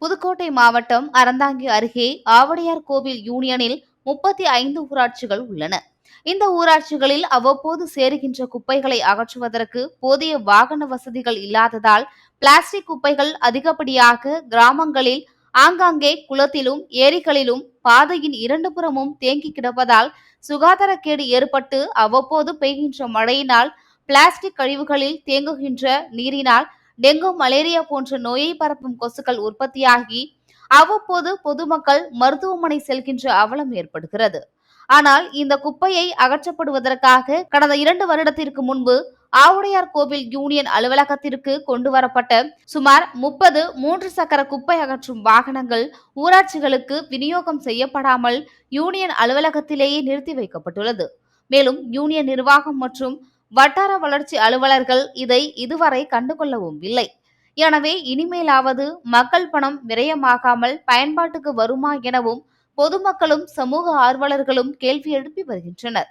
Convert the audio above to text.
புதுக்கோட்டை மாவட்டம் அறந்தாங்கி அருகே ஆவடையார் கோவில் யூனியனில் 35 ஊராட்சிகள் உள்ளன. இந்த ஊராட்சிகளில் அவ்வப்போது சேருகின்ற குப்பைகளை அகற்றுவதற்கு போதிய வாகன வசதிகள் இல்லாததால் பிளாஸ்டிக் குப்பைகள் அதிகப்படியாக கிராமங்களில் ஆங்காங்கே குளத்திலும் ஏரிகளிலும் பாதையின் இரண்டு புறமும் தேங்கி கிடப்பதால் சுகாதாரக்கேடு ஏற்பட்டு அவ்வப்போது பெய்கின்ற மழையினால் பிளாஸ்டிக் கழிவுகளில் தேங்குகின்ற நீரினால் டெங்கு மலேரியா போன்ற நோயை பரப்பும் கொசுக்கள் உற்பத்தியாகி அவ்வப்போது பொதுமக்கள் மருத்துவமனை செல்கின்ற அவலம் ஏற்படுகிறது. ஆனால் இந்த குப்பையை அகற்றப்படுவதற்காக கடந்த 2 வருடத்திற்கு முன்பு ஆவுடையார் கோவில் யூனியன் அலுவலகத்திற்கு கொண்டு வரப்பட்ட சுமார் 30 3 சக்கர குப்பை அகற்றும் வாகனங்கள் ஊராட்சிகளுக்கு விநியோகம் செய்யப்படாமல் யூனியன் அலுவலகத்திலேயே நிறுத்தி வைக்கப்பட்டுள்ளது. மேலும் யூனியன் நிர்வாகம் மற்றும் வட்டார வளர்ச்சி அலுவலர்கள் இதை இதுவரை கண்டுகொள்ளவும் இல்லை. எனவே இனிமேலாவது மக்கள் பணம் விரயமாகாமல் பயன்பாட்டுக்கு வருமா எனவும் பொதுமக்களும் சமூக ஆர்வலர்களும் கேள்வி எழுப்பி வருகின்றனர்.